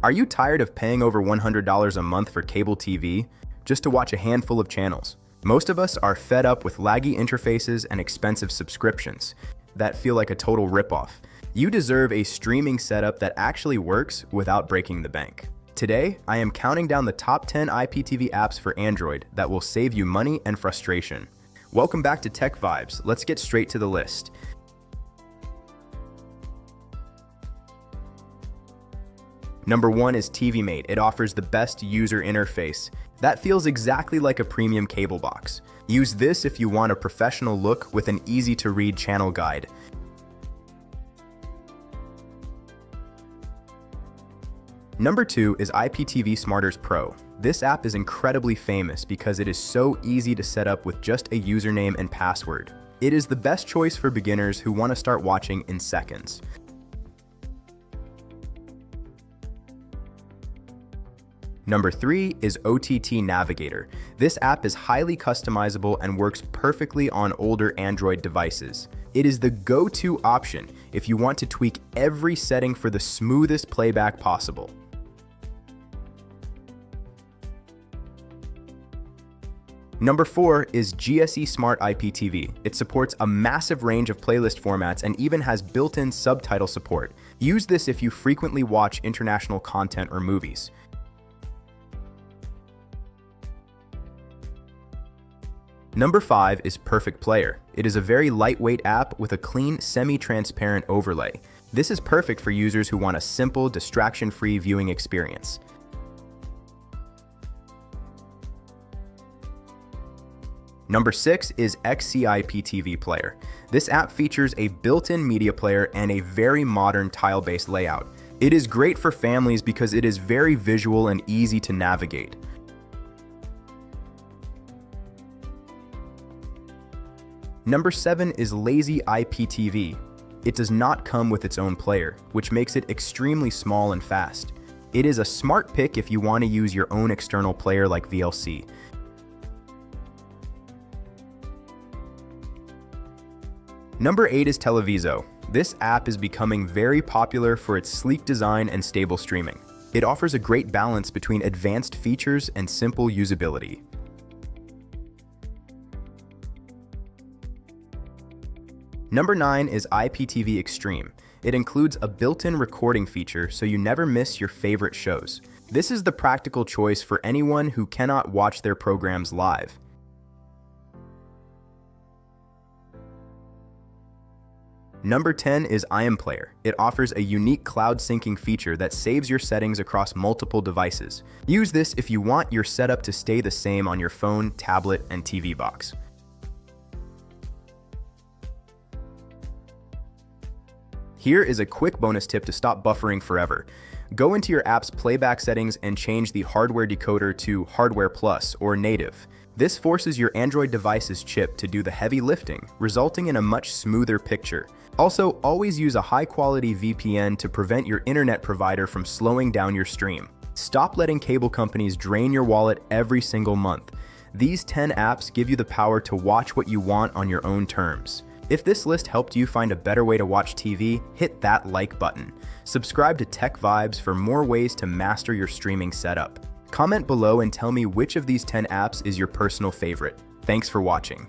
Are you tired of paying over $100 a month for cable TV just to watch a handful of channels? Most of us are fed up with laggy interfaces and expensive subscriptions that feel like a total ripoff. You deserve a streaming setup that actually works without breaking the bank. Today, I am counting down the top 10 IPTV apps for Android that will save you money and frustration. Welcome back to Tech Vibes. Let's get straight to the list. Number 1 is TV Mate. It offers the best user interface. That feels exactly like a premium cable box. Use this if you want a professional look with an easy-to-read channel guide. Number 2 is IPTV Smarters Pro. This app is incredibly famous because it is so easy to set up with just a username and password. It is the best choice for beginners who want to start watching in seconds. Number 3 is OTT Navigator. This app is highly customizable and works perfectly on older Android devices. It is the go-to option if you want to tweak every setting for the smoothest playback possible. Number 4 is GSE Smart IPTV. It supports a massive range of playlist formats and even has built-in subtitle support. Use this if you frequently watch international content or movies. Number 5 is Perfect Player. It is a very lightweight app with a clean, semi-transparent overlay. This is perfect for users who want a simple, distraction-free viewing experience. Number 6 is XCIPTV Player. This app features a built-in media player and a very modern tile-based layout. It is great for families because it is very visual and easy to navigate. Number 7 is Lazy IPTV. It does not come with its own player, which makes it extremely small and fast. It is a smart pick if you want to use your own external player like VLC. Number 8 is Televiso. This app is becoming very popular for its sleek design and stable streaming. It offers a great balance between advanced features and simple usability. Number 9 is IPTV Extreme. It includes a built-in recording feature so you never miss your favorite shows. This is the practical choice for anyone who cannot watch their programs live. Number 10 is iamPlayer. It offers a unique cloud syncing feature that saves your settings across multiple devices. Use this if you want your setup to stay the same on your phone, tablet, and TV box. Here is a quick bonus tip to stop buffering forever. Go into your app's playback settings and change the hardware decoder to Hardware Plus or Native. This forces your Android device's chip to do the heavy lifting, resulting in a much smoother picture. Also, always use a high-quality VPN to prevent your internet provider from slowing down your stream. Stop letting cable companies drain your wallet every single month. These 10 apps give you the power to watch what you want on your own terms. If this list helped you find a better way to watch TV, hit that like button. Subscribe to Tech Vibes for more ways to master your streaming setup. Comment below and tell me which of these 10 apps is your personal favorite. Thanks for watching.